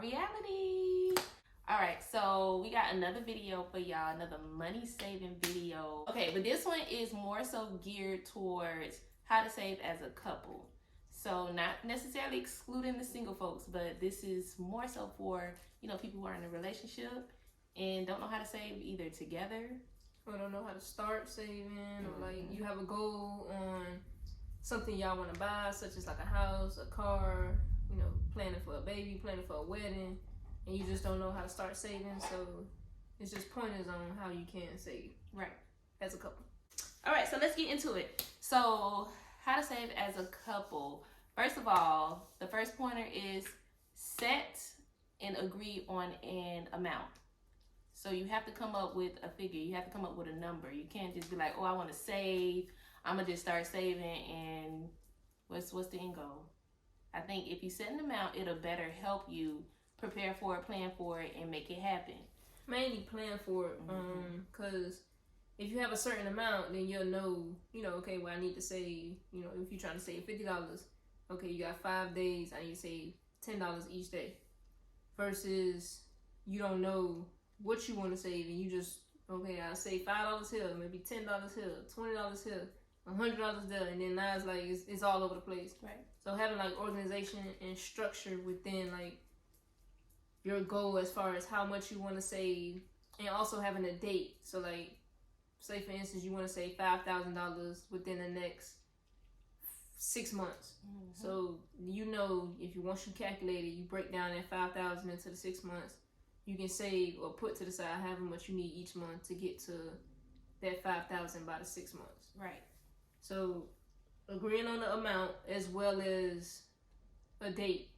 reality. All right, so we got another video for y'all, another money saving video. Okay, but this one is more so geared towards how to save as a couple. So not necessarily excluding the single folks, but this is more so for, you know, people who are in a relationship and don't know how to save either together. Or don't know how to start saving, or like you have a goal on something y'all want to buy, such as like a house, a car, you know, planning for a baby, planning for a wedding, and you just don't know how to start saving. So it's just pointers on how you can save, right, as a couple. All right, so let's get into it. So how to save as a couple. First of all, the first pointer is set and agree on an amount. So you have to come up with a figure. You have to come up with a number. You can't just be like, oh, I want to save. I'm going to just start saving and what's the end goal? I think if you set an amount, it'll better help you prepare for it, plan for it, and make it happen. Mainly plan for it, because if you have a certain amount, then you'll know, you know, okay, well, I need to save, you know, if you're trying to save $50, okay, you got 5 days, I need to save $10 each day. Versus you don't know what you want to save, and you just, okay, I'll save $5 here, maybe $10 here, $20 here, $100 there, and then now it's like it's all over the place. Right. So having like organization and structure within like your goal as far as how much you want to save, and also having a date. So like, say for instance, you want to save $5,000 within the next 6 months. So you know, if you once you calculate it, you break down that 5,000 into the 6 months. You can save or put to the side however much you need each month to get to that 5,000 by the 6 months. Right. So agreeing on the amount as well as a date.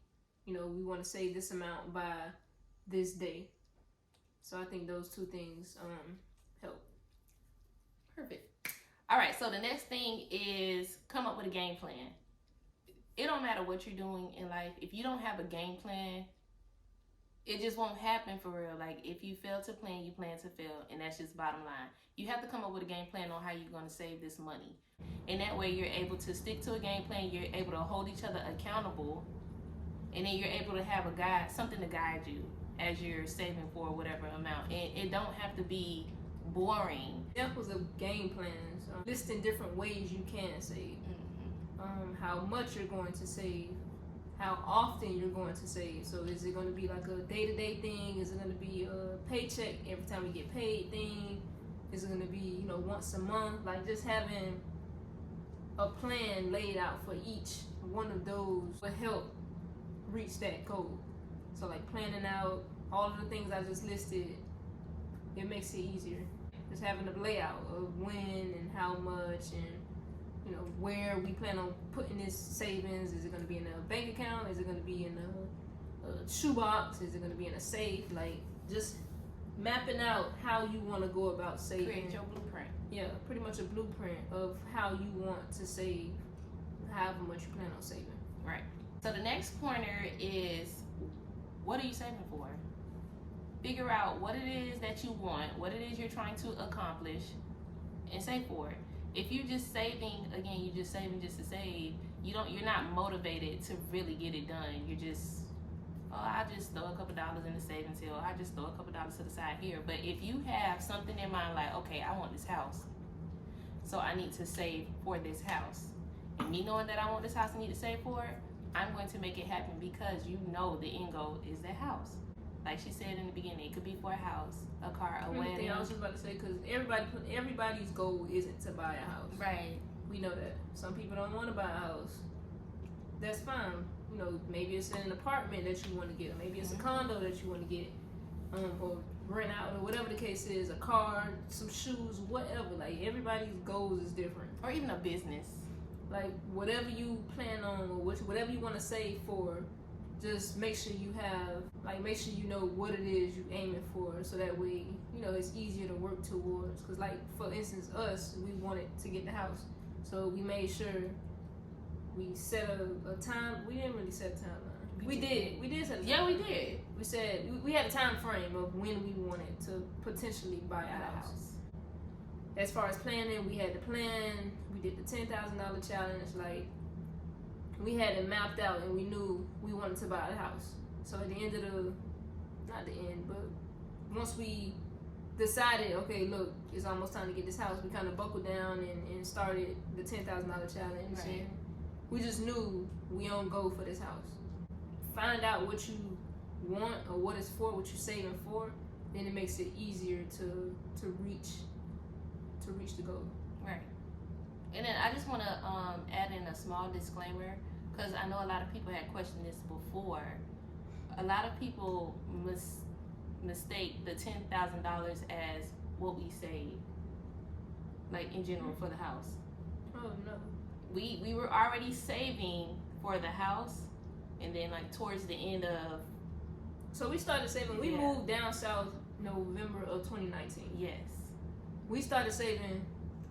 You know, we want to save this amount by this day. So I think those two things help. Perfect. All right, so the next thing is come up with a game plan. It don't matter what you're doing in life. If you don't have a game plan, it just won't happen for real. Like, if you fail to plan, you plan to fail, and that's just bottom line. You have to come up with a game plan on how you're going to save this money. And that way you're able to stick to a game plan, you're able to hold each other accountable, and then you're able to have a guide, something to guide you as you're saving for whatever amount. And it don't have to be boring. Examples of game plans, listing different ways you can save, how much you're going to save, how often you're going to save. So is it going to be like a day-to-day thing? Is it going to be a paycheck every time you get paid thing? Is it going to be, you know, once a month? Like, just having a plan laid out for each one of those will help reach that goal. So like planning out all of the things I just listed, it makes it easier. Just having a layout of when and how much, and you know, where we plan on putting this savings. Is it going to be in a bank account? Is it going to be in a shoebox? Is it going to be in a safe? Like, just mapping out how you want to go about saving. Create your blueprint. Yeah, pretty much a blueprint of how you want to save, however much you plan on saving. Right. So the next pointer is, what are you saving for? Figure out what it is that you want, what it is you're trying to accomplish, and save for it. If you're just saving, again, you're just saving just to save, you're not motivated to really get it done. You're just, oh, I just throw a couple dollars in the savings here, I just throw a couple dollars to the side here. But if you have something in mind like, okay, I want this house, so I need to save for this house. And me knowing that I want this house and need to save for it, I'm going to make it happen because you know the end goal is that house. Like she said in the beginning, it could be for a house, a car, a wedding. I was just about to say, because everybody's goal isn't to buy a house. Right. We know that. Some people don't want to buy a house. That's fine. You know, maybe it's an apartment that you want to get, or maybe it's a condo that you want to get, or rent out, or whatever the case is, a car, some shoes, whatever. Like, everybody's goals is different. Or even a business. Like, whatever you plan on, or whatever you want to save for, just make sure you have, like, make sure you know what it is you're aiming for, so that way, you know, it's easier to work towards. Because, like, for instance, us, we wanted to get the house, so we made sure we set a time. We didn't really set a timeline. We did set a timeline. Yeah, we did. We said we had a time frame of when we wanted to potentially buy a house. As far as planning, we had the plan. We did the $10,000 challenge. Like, we had it mapped out, and we knew we wanted to buy a house. So at the end of not the end, but once we decided, okay, look, it's almost time to get this house, we kind of buckled down and started the $10,000 challenge. Right. And we just knew we on go for this house. Find out what you want or what it's for, what you're saving for, then it makes it easier to reach the goal. Right. And then I just want to add in a small disclaimer, because I know a lot of people had questioned this before. A lot of people mistake the $10,000 as what we saved, like in general for the house. Oh no. We were already saving for the house, and then like towards the end of. So we started saving. We moved down south November of 2019. Yes. We started saving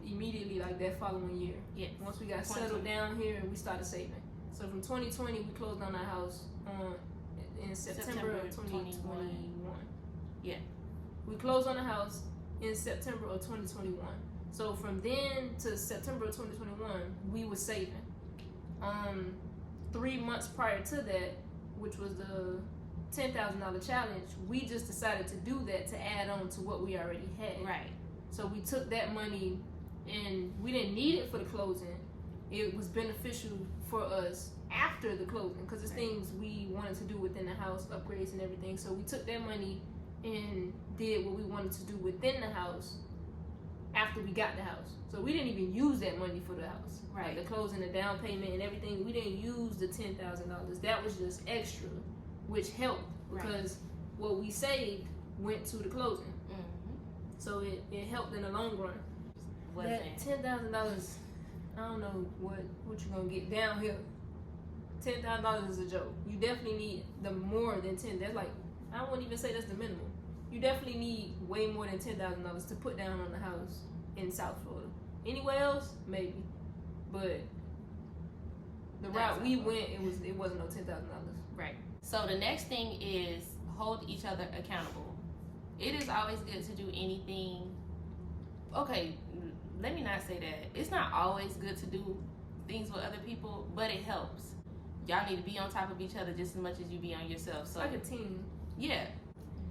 immediately, like that following year. Yes. Once we got settled down here, we started saving. So from 2020, we closed on our house in September of 2021. Yeah. We closed on the house in September of 2021. So from then to September of 2021, we were saving. 3 months prior to that, which was the $10,000 challenge, we just decided to do that to add on to what we already had. Right. So we took that money, and we didn't need it for the closing. It was beneficial for us after the closing, because it's things we wanted to do within the house, upgrades and everything. So we took that money and did what we wanted to do within the house after we got the house. So we didn't even use that money for the house. Right. Like the closing, the down payment and everything, we didn't use the $10,000. That was just extra, which helped because what we saved went to the closing. So it helped in the long run. That $10,000, I don't know what you're gonna get down here. $10,000 is a joke. You definitely need the more than 10. That's like, I wouldn't even say that's the minimum. You definitely need way more than $10,000 to put down on the house in South Florida. Anywhere else, maybe, but the route we went, it wasn't no $10,000. Right. So the next thing is hold each other accountable. It is always good to do anything. Okay, let me not say that. It's not always good to do things with other people, but it helps. Y'all need to be on top of each other just as much as you be on yourself. So like a team. Yeah.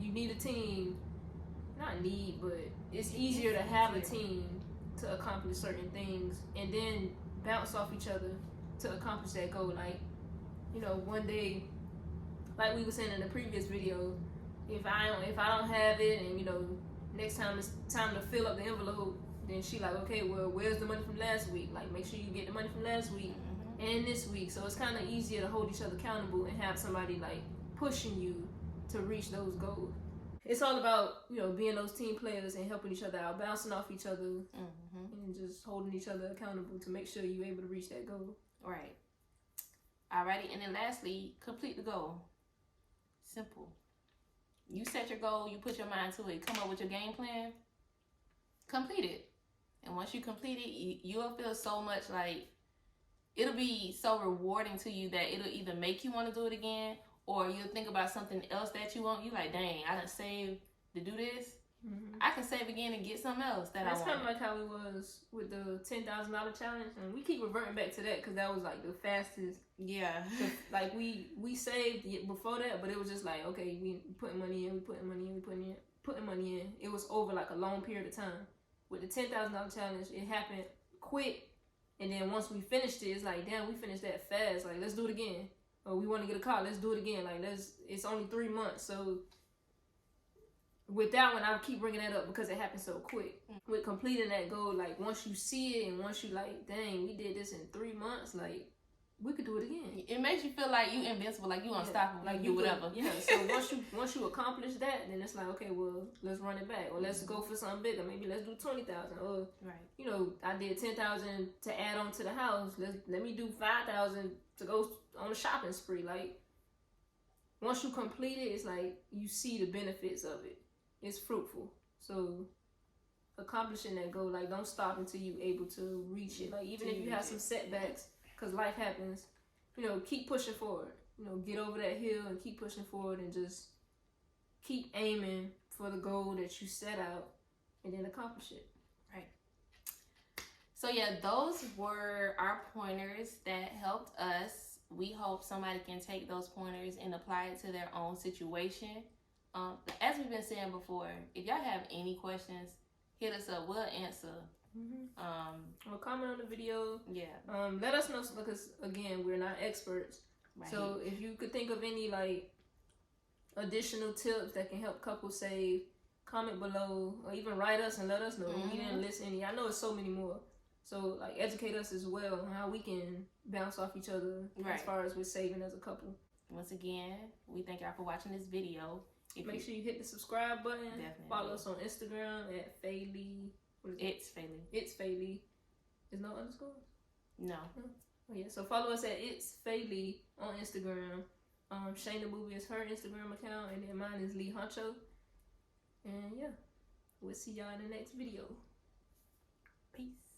You need a team. Not need, but it's easier to have a team to accomplish certain things and then bounce off each other to accomplish that goal. Like, you know, one day, like we were saying in the previous video, if I don't have it, and you know, next time it's time to fill up the envelope, then she like, okay, well, where's the money from last week? Like, make sure you get the money from last week and this week. So it's kind of easier to hold each other accountable and have somebody like pushing you to reach those goals. It's all about, you know, being those team players and helping each other out, bouncing off each other, and just holding each other accountable to make sure you're able to reach that goal. Right. Alrighty, and then lastly, complete the goal. Simple. You set your goal, you put your mind to it, come up with your game plan, complete it. And once you complete it, you'll feel so much like, it'll be so rewarding to you that it'll either make you want to do it again, or you'll think about something else that you want. You like, dang, I done saved to do this. I can save again and get something else that I want. That's kind of like how it was with the $10,000 challenge, and we keep reverting back to that because that was like the fastest. Yeah. Like we saved before that, but it was just like, okay, we putting money in, we putting money in, we putting money in. It was over like a long period of time. With the $10,000 challenge, it happened quick, and then once we finished it, it's like, damn, we finished that fast. Like, let's do it again. Or we want to get a car, let's do it again. Like, it's only 3 months, so. With that one, I keep bringing that up because it happened so quick. With completing that goal, like once you see it and once you like, dang, we did this in 3 months, like we could do it again. It makes you feel like you invincible, like you unstoppable, like you do whatever. Yeah. So once you accomplish that, then it's like, okay, well, let's run it back, or let's go for something bigger. Maybe let's do 20,000, or you know, I did 10,000 to add on to the house. Let me do 5,000 to go on a shopping spree. Like once you complete it, it's like you see the benefits of it. It's fruitful. So accomplishing that goal, like don't stop until you're able to reach it. Like even if you have some setbacks, because life happens, you know, keep pushing forward. You know, get over that hill and keep pushing forward and just keep aiming for the goal that you set out and then accomplish it. Right. So yeah, those were our pointers that helped us we hope somebody can take those pointers and apply it to their own situation. As we've been saying before, if y'all have any questions, hit us up. We'll answer. Or comment on the video. Yeah. Let us know, because again, we're not experts. Right. So if you could think of any like additional tips that can help couples save, comment below, or even write us and let us know. We didn't list any. I know it's so many more. So like educate us as well on how we can bounce off each other as far as with saving as a couple. Once again, we thank y'all for watching this video. Make sure you hit the subscribe button. Definitely. Follow us on Instagram at Faylee. It's Faylee. It's Faylee. There's no underscore? No. Oh yeah. So follow us at It's Faylee on Instagram. Shayna Movie is her Instagram account, and then mine is Lee Honcho. And yeah, we'll see y'all in the next video. Peace.